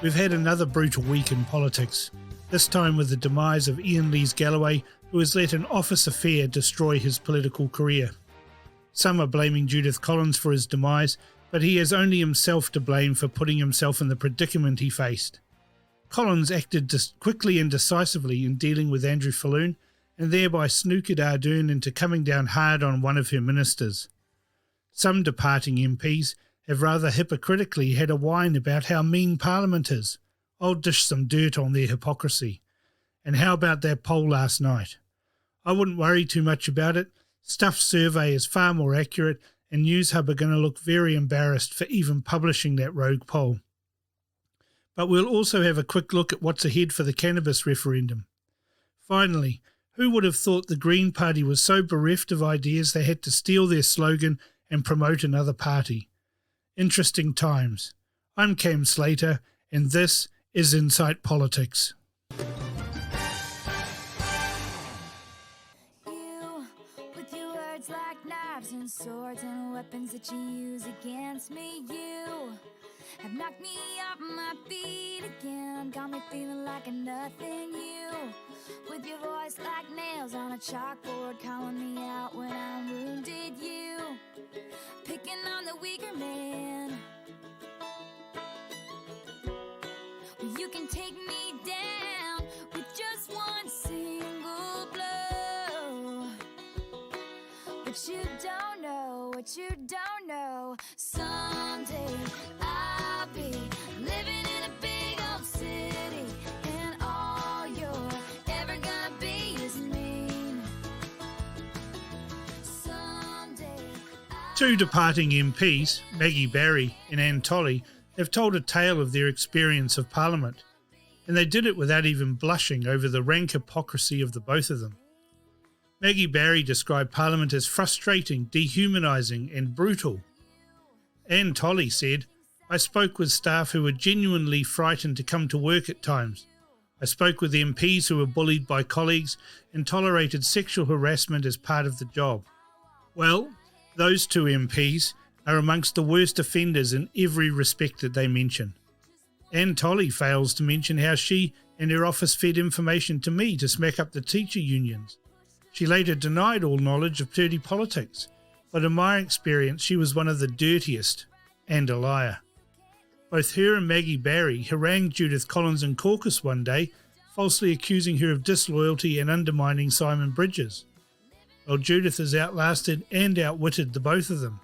We've had another brutal week in politics, this time with the demise of Iain Lees-Galloway, who has let an office affair destroy his political career. Some are blaming Judith Collins for his demise, but he has only himself to blame for putting himself in the predicament he faced. Collins acted quickly and decisively in dealing with Andrew Falloon, and thereby snookered Ardern into coming down hard on one of her ministers. Some departing MPs have rather hypocritically had a whine about how mean Parliament is. I'll dish some dirt on their hypocrisy. And how about that poll last night? I wouldn't worry too much about it. Stuff's survey is far more accurate, and Newshub are going to look very embarrassed for even publishing that rogue poll. But we'll also have a quick look at what's ahead for the cannabis referendum. Finally, who would have thought the Green Party was so bereft of ideas they had to steal their slogan and promote another party? Interesting times. I'm Cam Slater, and this is Insight Politics. You, with your words like knives and swords and weapons that you use against me, you have knocked me off my feet again, got me feeling like a nothing. You, with your voice like nails on a chalkboard, calling me out when I'm wounded. You, picking on the weaker man. Well, you can take me down with just one single blow. But you don't know what you don't know. Someday I'll be living in a big old city, and all you're ever gonna be is mean. Someday Two departing MPs, Maggie Barry and Anne Tolley, have told a tale of their experience of Parliament, and they did it without even blushing over the rank hypocrisy of the both of them. Maggie Barry described Parliament as frustrating, dehumanising and brutal. Anne Tolley said, I spoke with staff who were genuinely frightened to come to work at times. I spoke with MPs who were bullied by colleagues and tolerated sexual harassment as part of the job. Well, those two MPs are amongst the worst offenders in every respect that they mention. Anne Tolley fails to mention how she and her office fed information to me to smack up the teacher unions. She later denied all knowledge of dirty politics, but in my experience she was one of the dirtiest and a liar. Both her and Maggie Barry harangued Judith Collins in caucus one day, falsely accusing her of disloyalty and undermining Simon Bridges. Well, Judith has outlasted and outwitted the both of them.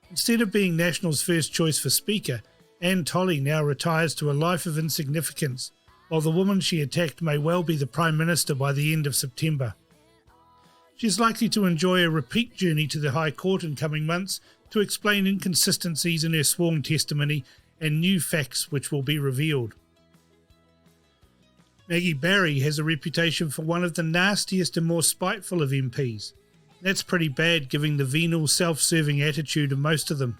Instead of being National's first choice for Speaker, Anne Tolley now retires to a life of insignificance, while the woman she attacked may well be the Prime Minister by the end of September. She is likely to enjoy a repeat journey to the High Court in coming months to explain inconsistencies in her sworn testimony and new facts which will be revealed. Maggie Barry has a reputation for one of the nastiest and more spiteful of MPs. That's pretty bad given the venal, self-serving attitude of most of them.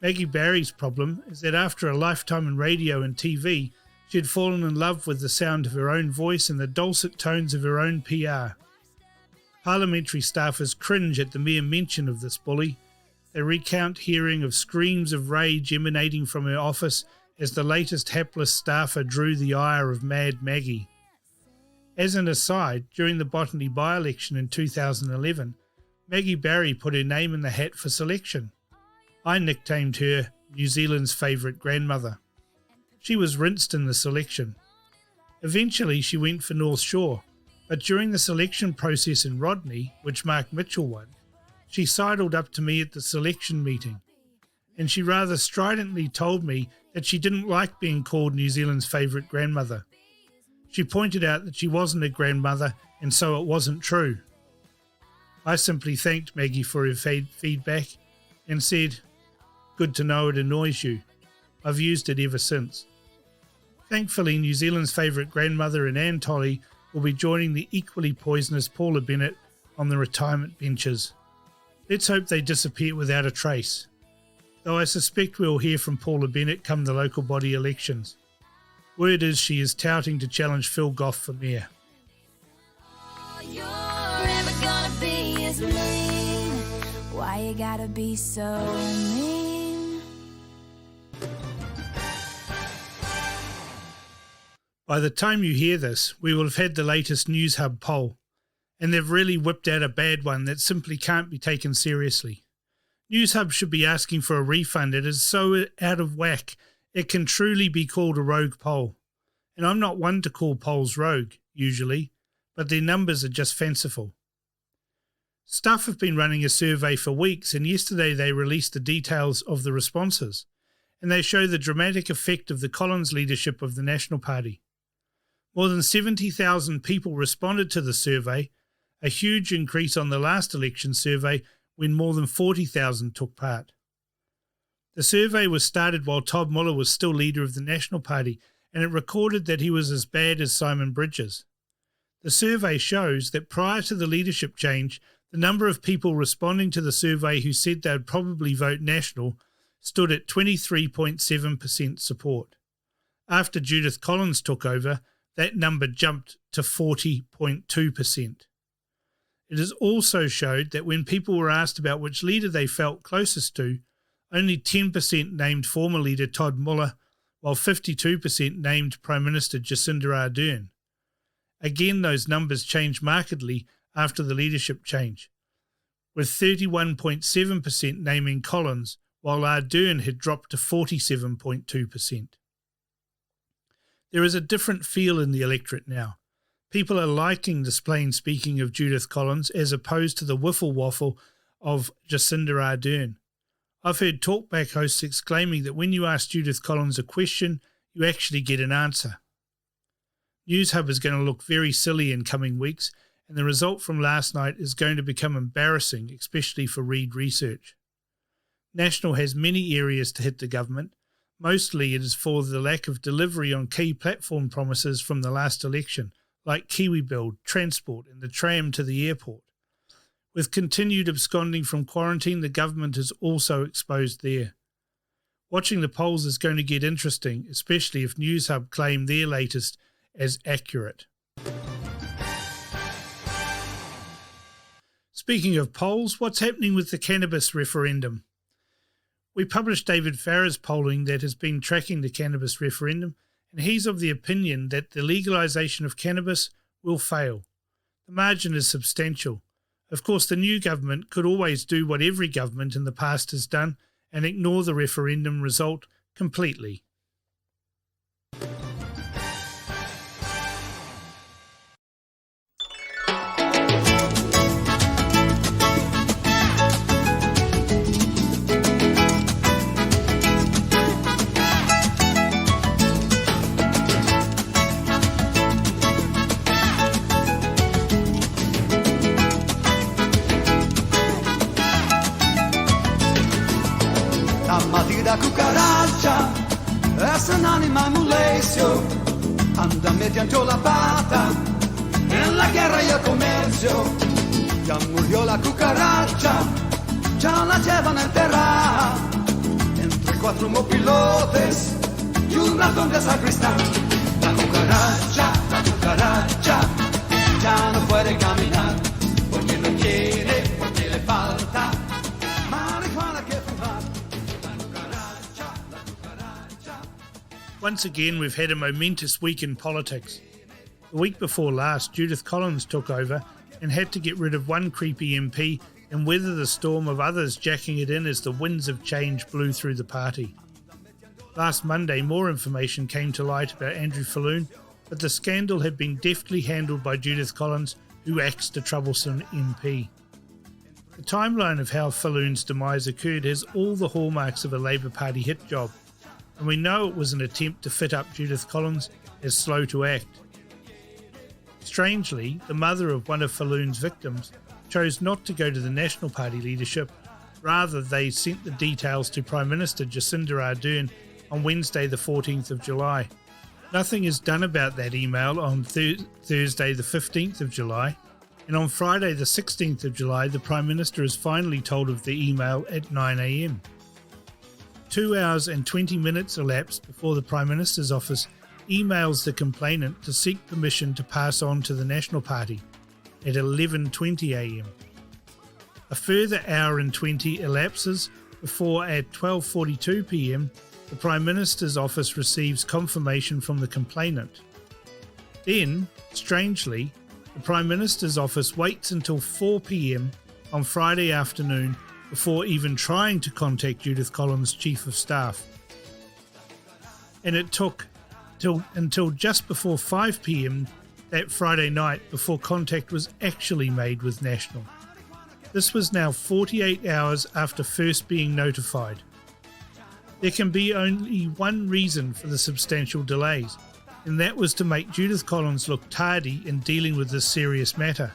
Maggie Barry's problem is that after a lifetime in radio and TV, she had fallen in love with the sound of her own voice and the dulcet tones of her own PR. Parliamentary staffers cringe at the mere mention of this bully. They recount hearing of screams of rage emanating from her office as the latest hapless staffer drew the ire of Mad Maggie. As an aside, during the Botany by-election in 2011, Maggie Barry put her name in the hat for selection. I nicknamed her New Zealand's favourite grandmother. She was rinsed in the selection. Eventually she went for North Shore, but during the selection process in Rodney, which Mark Mitchell won, she sidled up to me at the selection meeting, and she rather stridently told me that she didn't like being called New Zealand's favourite grandmother. She pointed out that she wasn't a grandmother, and so it wasn't true. I simply thanked Maggie for her feedback and said, "Good to know it annoys you. I've used it ever since." Thankfully, New Zealand's favourite grandmother and Anne Tolley will be joining the equally poisonous Paula Bennett on the retirement benches. Let's hope they disappear without a trace, though I suspect we'll hear from Paula Bennett come the local body elections. Word is she is touting to challenge Phil Goff for mayor. all you're ever gonna be is mean. Why you gotta be so mean? By the time you hear this, we will have had the latest Newshub poll, and they've really whipped out a bad one that simply can't be taken seriously. Newshub should be asking for a refund. It is so out of whack, it can truly be called a rogue poll. And I'm not one to call polls rogue, usually, but their numbers are just fanciful. Stuff have been running a survey for weeks, and yesterday they released the details of the responses, and they show the dramatic effect of the Collins leadership of the National Party. More than 70,000 people responded to the survey, a huge increase on the last election survey when more than 40,000 took part. The survey was started while Todd Muller was still leader of the National Party, and it recorded that he was as bad as Simon Bridges. The survey shows that prior to the leadership change, the number of people responding to the survey who said they would probably vote National stood at 23.7% support. After Judith Collins took over, that number jumped to 40.2%. It has also showed that when people were asked about which leader they felt closest to, only 10% named former leader Todd Muller, while 52% named Prime Minister Jacinda Ardern. Again, those numbers changed markedly after the leadership change, with 31.7% naming Collins, while Ardern had dropped to 47.2%. There is a different feel in the electorate now. People are liking this plain speaking of Judith Collins as opposed to the wiffle waffle of Jacinda Ardern. I've heard talkback hosts exclaiming that when you ask Judith Collins a question, you actually get an answer. Newshub is going to look very silly in coming weeks, and the result from last night is going to become embarrassing, especially for Reid Research. National has many areas to hit the government. Mostly it is for the lack of delivery on key platform promises from the last election, like KiwiBuild, transport and the tram to the airport. With continued absconding from quarantine, the government is also exposed there. Watching the polls is going to get interesting, especially if Newshub claim their latest as accurate. Speaking of polls, what's happening with the cannabis referendum? We published David Farrer's polling that has been tracking the cannabis referendum, and he's of the opinion that the legalisation of cannabis will fail. The margin is substantial. Of course, the new government could always do what every government in the past has done and ignore the referendum result completely. Cucaracha es un animal muy lacio, anda mediante la pata en la guerra y el comercio. Ya murió la cucaracha, ya la llevan a enterrar entre 4 mopilotes y un ratón de sacristán. La cucaracha ya no puede caminar porque no quiere, porque le falta marihuana que fumar. Once again, we've had a momentous week in politics. The week before last, Judith Collins took over and had to get rid of one creepy MP and weather the storm of others jacking it in as the winds of change blew through the party. Last Monday, more information came to light about Andrew Falloon, but the scandal had been deftly handled by Judith Collins, who axed a troublesome MP. The timeline of how Falloon's demise occurred has all the hallmarks of a Labour Party hit job, and we know it was an attempt to fit up Judith Collins as slow to act. Strangely, the mother of one of Falloon's victims chose not to go to the National Party leadership. Rather, they sent the details to Prime Minister Jacinda Ardern on Wednesday the 14th of July. Nothing is done about that email on Thursday the 15th of July, and on Friday the 16th of July the Prime Minister is finally told of the email at 9 a.m. 2 hours and 20 minutes elapsed before the Prime Minister's office emails the complainant to seek permission to pass on to the National Party at 11:20 a.m. A further hour and 20 elapses before at 12:42 p.m. the Prime Minister's office receives confirmation from the complainant. Then, strangely, the Prime Minister's office waits until 4 p.m. on Friday afternoon before even trying to contact Judith Collins' Chief of Staff. And it took until just before 5 p.m. that Friday night before contact was actually made with National. This was now 48 hours after first being notified. There can be only one reason for the substantial delays, and that was to make Judith Collins look tardy in dealing with this serious matter.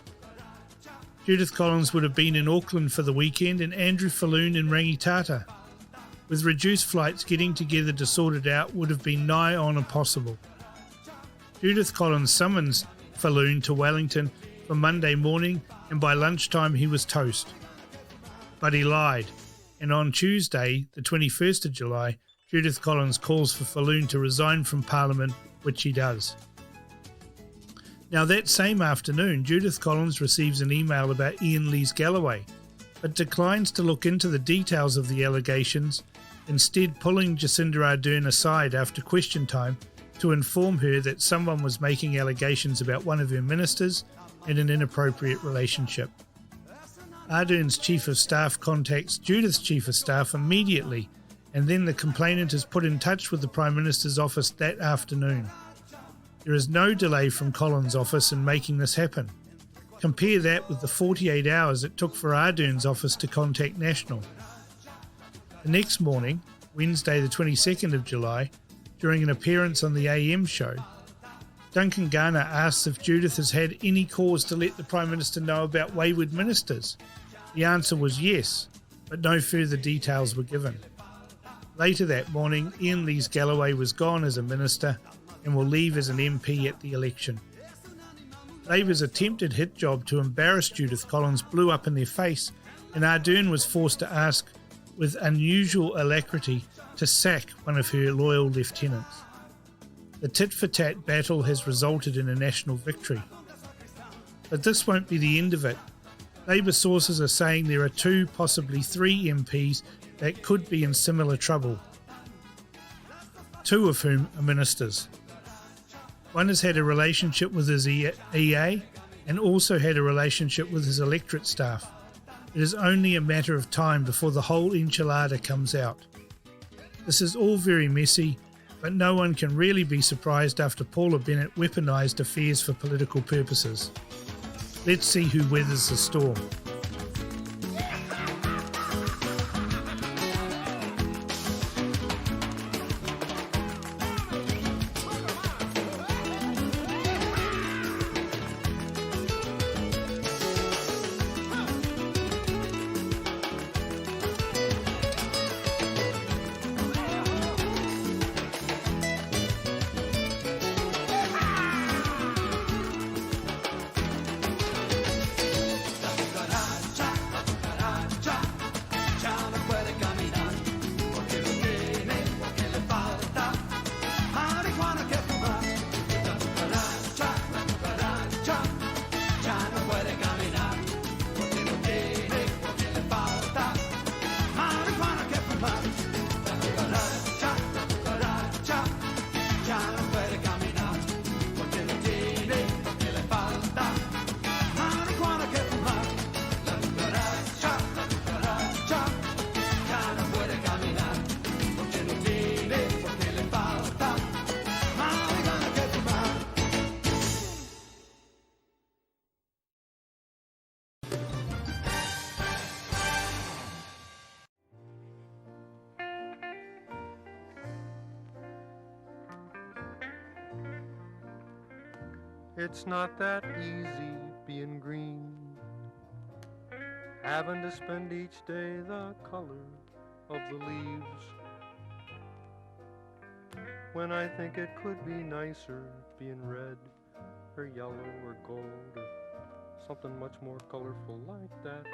Judith Collins would have been in Auckland for the weekend and Andrew Falloon in Rangitata. With reduced flights, getting together to sort it out would have been nigh on impossible. Judith Collins summons Falloon to Wellington for Monday morning, and by lunchtime he was toast. But he lied, and on Tuesday, the 21st of July, Judith Collins calls for Falloon to resign from Parliament, which he does. Now that same afternoon, Judith Collins receives an email about Iain Lees-Galloway, but declines to look into the details of the allegations, instead pulling Jacinda Ardern aside after question time to inform her that someone was making allegations about one of her ministers and an inappropriate relationship. Ardern's Chief of Staff contacts Judith's Chief of Staff immediately, and then the complainant is put in touch with the Prime Minister's office that afternoon. There is no delay from Collins' office in making this happen. Compare that with the 48 hours it took for Ardern's office to contact National. The next morning, Wednesday the 22nd of July, during an appearance on the AM show, Duncan Garner asks if Judith has had any cause to let the Prime Minister know about wayward ministers. The answer was yes, but no further details were given. Later that morning, Iain Lees-Galloway was gone as a minister and will leave as an MP at the election. Labour's attempted hit job to embarrass Judith Collins blew up in their face, and Ardern was forced to ask, with unusual alacrity, to sack one of her loyal lieutenants. The tit-for-tat battle has resulted in a national victory. But this won't be the end of it. Labour sources are saying there are 2, possibly 3 MPs that could be in similar trouble, 2 of whom are ministers. One has had a relationship with his EA and also had a relationship with his electorate staff. It is only a matter of time before the whole enchilada comes out. This is all very messy, but no one can really be surprised after Paula Bennett weaponised affairs for political purposes. Let's see who weathers the storm. It's not that easy being green, having to spend each day the color of the leaves, when I think it could be nicer being red or yellow or gold or something much more colorful like that.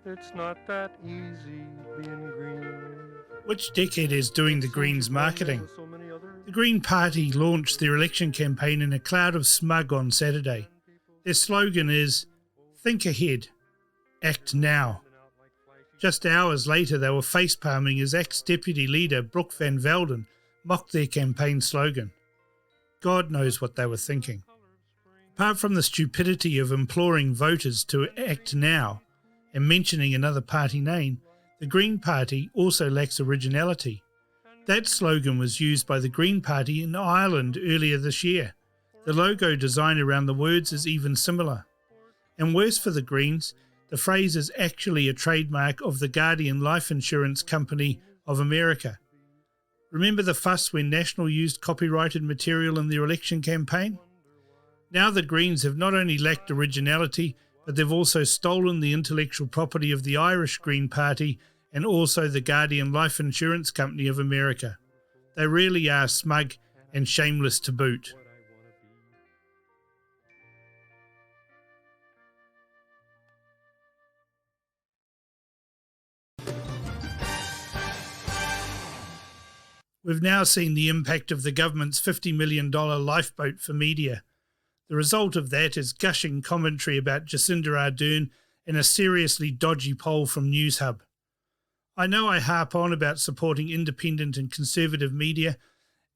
It's not that easy being green. Which decade is doing the Greens marketing? The Green Party launched their election campaign in a cloud of smug on Saturday. Their slogan is, "Think ahead, act now." Just hours later, they were face-palming as ex-deputy leader Brooke van Velden mocked their campaign slogan. God knows what they were thinking. Apart from the stupidity of imploring voters to act now and mentioning another party name, the Green Party also lacks originality. That slogan was used by the Green Party in Ireland earlier this year. The logo design around the words is even similar. And worse for the Greens, the phrase is actually a trademark of the Guardian Life Insurance Company of America. Remember the fuss when National used copyrighted material in their election campaign? Now the Greens have not only lacked originality, but they've also stolen the intellectual property of the Irish Green Party and also the Guardian Life Insurance Company of America. They really are smug and shameless to boot. We've now seen the impact of the government's $50 million lifeboat for media. The result of that is gushing commentary about Jacinda Ardern and a seriously dodgy poll from Newshub. I know I harp on about supporting independent and conservative media,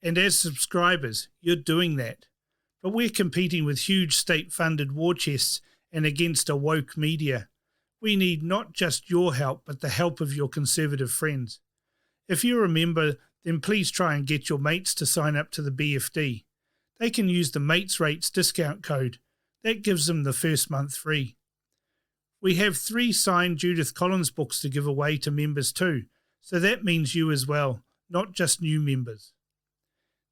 and as subscribers, you're doing that. But we're competing with huge state-funded war chests and against a woke media. We need not just your help, but the help of your conservative friends. If you're a member, then please try and get your mates to sign up to the BFD. They can use the Mates Rates discount code. That gives them the first month free. We have 3 signed Judith Collins books to give away to members too, so that means you as well, not just new members.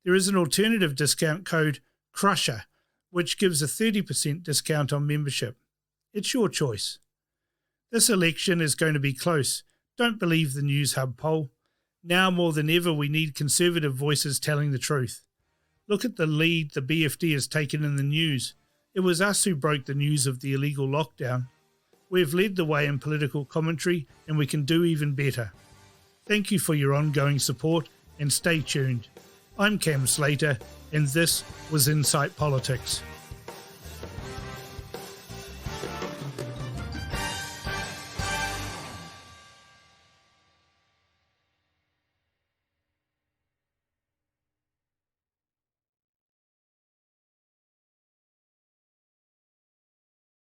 There is an alternative discount code, Crusher, which gives a 30% discount on membership. It's your choice. This election is going to be close. Don't believe the Newshub poll. Now more than ever, we need conservative voices telling the truth. Look at the lead the BFD has taken in the news. It was us who broke the news of the illegal lockdown. We've led the way in political commentary, and we can do even better. Thank you for your ongoing support, and stay tuned. I'm Cam Slater, and this was Insight Politics.